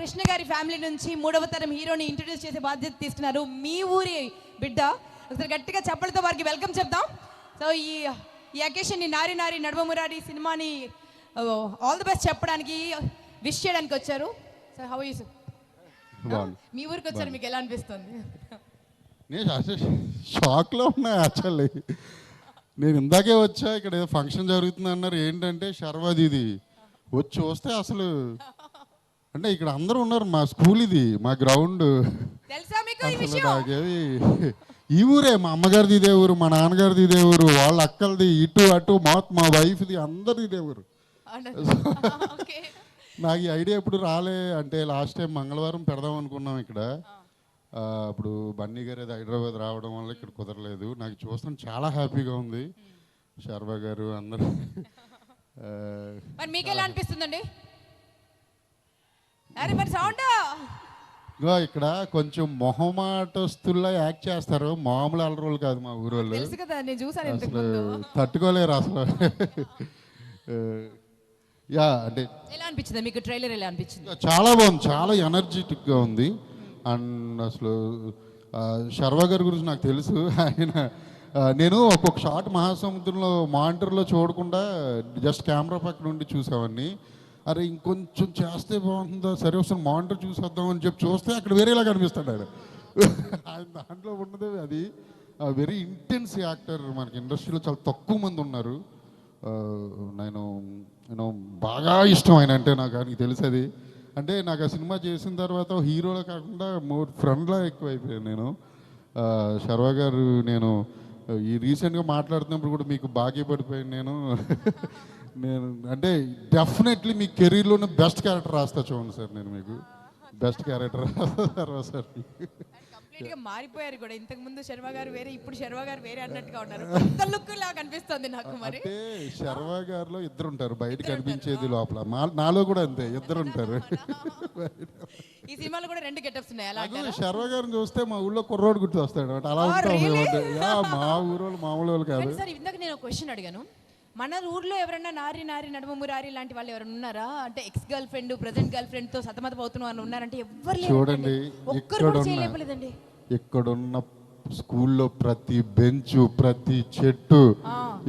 కృష్ణ గారి ఫ్యామిలీ నుంచి 3వ తరం హీరోని ఇంట్రొడ్యూస్ చేసే బాధ్యత తీసుకున్నారు. మీ ఊరి బిడ్డ, ఒకసారి గట్టిగా చప్పలతో వారికి వెల్కమ్ చెప్తాం. సో ఈ అకేషన్ని నారి నారి నడుమ మురారి సినిమాని ఆల్ ది బెస్ట్ చెప్పడానికి, విష్ చేయడానికి వచ్చారు. Sir how you? మీ ఊరికి వచ్చారు, మీకు ఎలా అనిపిస్తుంది? నేను షాక్లో ఉన్నా యాక్చువల్లీ. నేను ఇందాకే వచ్చా, ఇక్కడ ఏదో ఫంక్షన్ జరుగుతుంది అన్నారు. ఏంటంటే శర్వాది ఇది వచ్చి చూస్తే అసలు అంటే ఇక్కడ అందరూ ఉన్నారు. మా స్కూల్ ఇది, మా గ్రౌండ్. అసలు నాకేది ఈ ఊరే, మా అమ్మగారిది ఇదే ఊరు, మా నాన్నగారిది ఇదే ఊరు, వాళ్ళ అక్కలది ఇటు అటు మా వైఫ్ది అందరిది ఇదే ఊరు. నాకు ఈ ఐడియా ఎప్పుడు రాలే. అంటే లాస్ట్ టైం మంగళవారం పెడదాం అనుకున్నాం ఇక్కడ. అప్పుడు బన్నీ గారు అది హైదరాబాద్ రావడం వల్ల ఇక్కడ కుదరలేదు. నాకు చూస్తాను చాలా హ్యాపీగా ఉంది. శర్వా గారు అందరూ. మీకు ఎలా అనిపిస్తుందండి? ఇక్కడ కొంచెం మొహమాటస్తుల్లా యాక్ట్ చేస్తారు, మామూలు అలరోళ్ళు కాదు మా ఊరోళ్ళు. అసలు తట్టుకోలేరు అసలు. యా, అంటే ఎలా అనిపించింది మీకు? ట్రైలర్ ఎలా అనిపించింది? చాలా బాగుంది, చాలా ఎనర్జెటిక్గా ఉంది. అండ్ అసలు శర్వా గారి గురించి నాకు తెలుసు. ఆయన నేను ఒక్కొక్క షాట్ మహాసముద్రంలో మానిటర్లో చూడకుండా జస్ట్ కెమెరా పక్కన నుండి చూసావన్నీ. అరే ఇంకొంచెం చేస్తే బాగుంటుందా, సరే ఒకసారి మానిటర్ చూసేద్దాం అని చెప్పి చూస్తే అక్కడ వేరేలా కనిపిస్తాడు ఆయన. ఆయన దాంట్లో ఉన్నదే అది. Very intense actor. మనకి ఇండస్ట్రీలో చాలా తక్కువ మంది ఉన్నారు. నేను బాగా ఇష్టం ఆయన అంటే. నాకు ఆయనకి తెలిసేది అంటే నాకు ఆ సినిమా చేసిన తర్వాత హీరోలో కాకుండా మోర్ ఫ్రెండ్లా ఎక్కువైపోయాను నేను. శర్వా గారు, నేను ఈ రీసెంట్గా మాట్లాడుతున్నప్పుడు కూడా మీకు బాగా పడిపోయాను నేను. నేను అంటే డెఫినెట్లీ మీ కెరీర్లోనే బెస్ట్ క్యారెక్టర్ రాస్తా చూడండి సార్. నేను మీకు బెస్ట్ క్యారెక్టర్ రాస్తా సార్. కంప్లీట్గా మారిపోయారు కూడా. ఇంతకు ముందు శర్వా గారు వేరే, ఇప్పుడు శర్వా గారు వేరే అన్నట్టుగా ఉన్నారు. కొత్త లుక్ లాగా కనిపిస్తుంది నాకు. మరి అంటే శర్వా గారిలో ఇద్దరు ఉంటారు, బయట కనిపించేది లోపల. నాలో కూడా అంతే, ఇద్దరు ఉంటారు. ఈ సినిమాలో కూడా 2 గెటప్స్ ఉన్నాయి. అలాగే శర్వా గారిని చూస్తే మా ఊళ్ళో కుర్రోడు గుర్తు వస్తాడు. అలా ఉంటాం. మా ఊరోళ్ళు మామూలు వాళ్ళు కాదు సార్. ఇందాక నేను ఒక క్వశ్చన్ అడిగాను. మన ఊర్లో ఎవరన్నా నారి నారి నడుమ మురారి లాంటి వాళ్ళు ఎవరైనా ఉన్నారా? అంటే ex girl friend, present girl friend తో సతమతం అవుతున్న వాళ్ళు ఉన్నారంటే ఎవరు లేరు. చూడండి, ఇక్కడున్న స్కూల్లో ప్రతి బెంచ్, ప్రతి చెట్టు,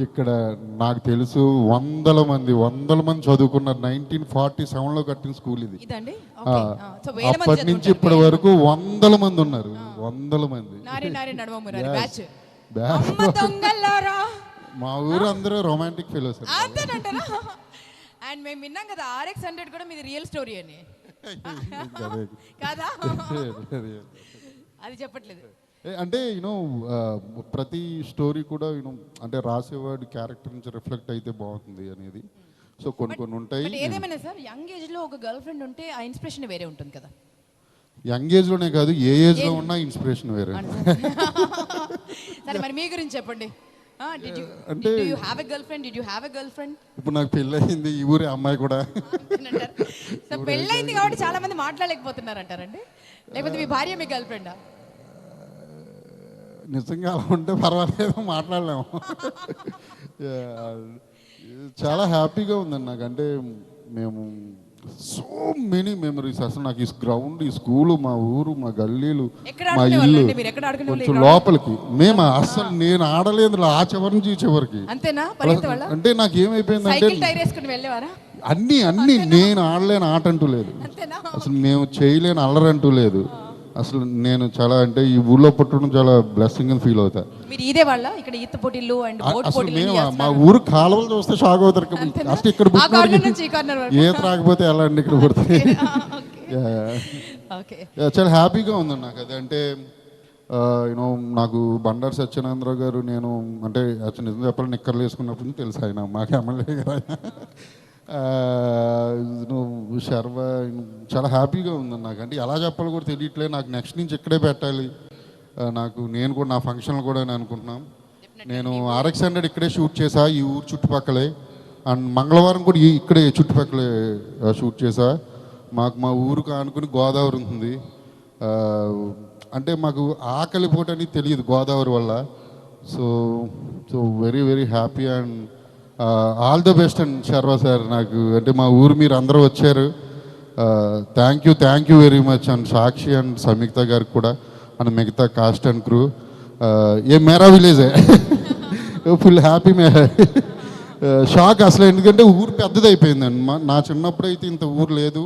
ఇక్కడ నాకు తెలుసు వందల మంది చదువుకున్నారు. 1947లో కట్టిన స్కూల్ ఇది. అప్పటి నుంచి ఇప్పటి వరకు వందల మంది ఉన్నారు. నారి నారి నడుమ మురారి బ్యాచ్. మా ఊరు అందరూ రొమాంటిక్ ఫెలోస్. అండ్ మేము విన్నాం కదా RX-100 కూడా మీది రియల్ స్టోరీ అని. కాదా? అది చెప్పట్లేదు. అంటే ప్రతి స్టోరీ కూడా అంటే రాసేవాడి క్యారెక్టర్ నుంచి రిఫ్లెక్ట్ అయితే బాగుంటుంది అనేది. సో కొన్ని ఉంటాయి. ఏదేమైనా సార్, యంగ్ ఏజ్ లో ఒక గర్ల్ ఫ్రెండ్ ఉంటే ఆ ఇన్స్పిరేషన్ వేరే ఉంటుంది కదా. యంగ్ ఏజ్ లోనే కాదు, ఏ ఏజ్ లో ఉన్నా ఇన్స్పిరేషన్ వేరే. సరే, మరి మీ గురించి చెప్పండి. ఇప్పుడు నాకు పెళ్ళయింది, ఈ ఊరి అమ్మాయి కూడా. పెళ్ళైంది కాబట్టి చాలా మంది మాట్లాడలేకపోతున్నారు అంటారండి. లేకపోతే మీ భార్య మీ గర్ల్ ఫ్రెండా? నిజంగా అలా ఉంటే పర్వాలేదు, మాట్లాడలేము. చాలా హ్యాపీగా ఉందండి నాకు. అంటే మేము సో మెనీ మెమరీస్. అసలు నాకు ఈ గ్రౌండ్, ఈ స్కూలు, మా ఊరు, మా గల్లీలు, మా ఇల్లు, కొంచెం లోపలికి మేము అసలు నేను ఆడలేదు ఆ చివరి నుంచి ఈ చివరికి. అంటే నాకు ఏమైపోయిందంటే అన్ని నేను ఆడలేని ఆట అంటూ లేదు, అసలు మేము చేయలేని అల్లరంటూ లేదు. అసలు నేను చాలా, అంటే ఈ ఊళ్ళో పుట్టడం చాలా బ్లెస్సింగ్ అని ఫీల్ అవుతా. అసలు మేము మా ఊరు కాలువలు చూస్తే షాక్ అవుతారు. అసలు ఇక్కడ ఈత రాకపోతే ఎలా అండి ఇక్కడ పుడితే. చాలా హ్యాపీగా ఉందండి నాకు అది. అంటే నాకు బండారు సత్యనారాయణ గారు, నేను అంటే నిజం చెప్పాలి, నిక్కర్లు వేసుకున్నప్పుడు తెలుసు ఆయన మాకు ఎమ్మెల్యే గారు. శర్వా చాలా హ్యాపీగా ఉందండి నాకు. అంటే ఎలా చెప్పాలో కూడా తెలియట్లేదు నాకు. నెక్స్ట్ నుంచి ఇక్కడే పెట్టాలి నాకు. నేను కూడా నా ఫంక్షన్లు కూడా అనుకుంటున్నాం. నేను RX-100 ఇక్కడే షూట్ చేసా, ఈ ఊరు చుట్టుపక్కలే. అండ్ మంగళవారం కూడా ఇక్కడే చుట్టుపక్కలే షూట్ చేసా. మా ఊరుకు ఆనుకుని గోదావరి ఉంటుంది. అంటే మాకు ఆకలి పూటని తెలియదు గోదావరి వల్ల. So very very happy and all the best and Sharwa sir. నాకు అంటే మా ఊరు మీరు అందరూ వచ్చారు. Thank you very much and Sakshi and Samyuktha గారికి కూడా అండ్ మిగతా కాస్ట్ అండ్ క్రూ. ఏ మేరా విలేజే ఫుల్ హ్యాపీ షాక్ అసలు, ఎందుకంటే ఊరు పెద్దది అయిపోయిందండి. నా చిన్నప్పుడు అయితే ఇంత ఊరు లేదు,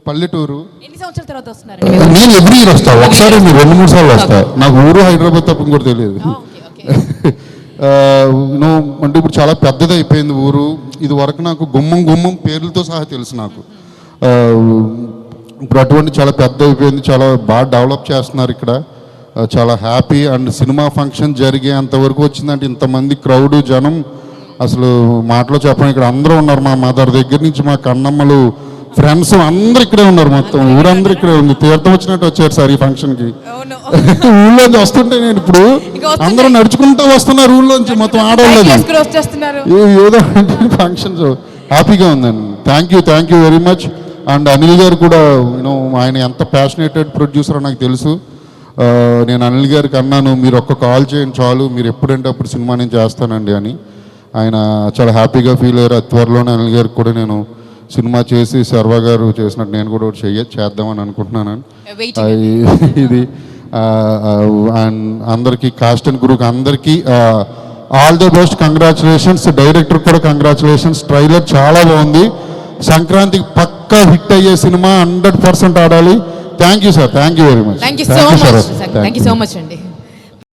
పల్లెటూరు. ఎన్ని సంవత్సరాల తర్వాత వస్తున్నారు? నేను ఎవ్రీ ఇయర్ వస్తాను, ఒకసారి 2-3 సార్లు వస్తాను. నాకు ఊరు హైదరాబాద్ తప్ప కూడా తెలియదు. అంటే ఇప్పుడు చాలా పెద్దది అయిపోయింది ఊరు. ఇది వరకు నాకు గుమ్మం పేర్లతో సహా తెలుసు నాకు. ఇప్పుడు అటువంటి చాలా పెద్ద అయిపోయింది, చాలా బాగా డెవలప్ చేస్తున్నారు ఇక్కడ. చాలా హ్యాపీ. అండ్ సినిమా ఫంక్షన్ జరిగే అంతవరకు వచ్చిందంటే ఇంతమంది క్రౌడ్ జనం అసలు మాటలో చెప్పండి. ఇక్కడ అందరూ ఉన్నారు, మా మదర్ దగ్గర నుంచి మా కన్నమ్మలు ఫ్రెండ్స్ అందరు ఇక్కడే ఉన్నారు, మొత్తం ఊరందరూ ఇక్కడే ఉంది. తీర్థం వచ్చినట్టు వచ్చారు సార్ ఈ ఫంక్షన్కి. ఊళ్ళోంచి వస్తుంటే నేను ఇప్పుడు అందరూ నడుచుకుంటూ వస్తున్నారు ఊళ్ళోంచి, మొత్తం ఆడవాళ్ళది ఏదో ఫంక్షన్స్. హ్యాపీగా ఉందండి. Thank you very much. And Anil గారు కూడా ఆయన ఎంత ప్యాషనేటెడ్ ప్రొడ్యూసరో నాకు తెలుసు. నేను అనిల్ గారికి అన్నాను, మీరు ఒక్క కాల్ చేయండి చాలు, మీరు ఎప్పుడంటే అప్పుడు సినిమా నేను చేస్తానండి అని. ఆయన చాలా హ్యాపీగా ఫీల్ అయ్యారు. త్వరలోనే అనిల్ గారికి కూడా నేను సినిమా చేసి శర్వా గారు చేసినట్టు నేను కూడా చేద్దామని అనుకుంటున్నాను. ఇది అండ్ అందరికీ కాస్ట్ అండ్ క్రూకి అందరికీ all the best, congratulations. Director కూడా కంగ్రాచులేషన్స్. ట్రైలర్ చాలా బాగుంది. సంక్రాంతికి పక్కా హిట్ అయ్యే సినిమా, 100% ఆడాలి. Thank you sir, thank you very much. Thank you so much అండి.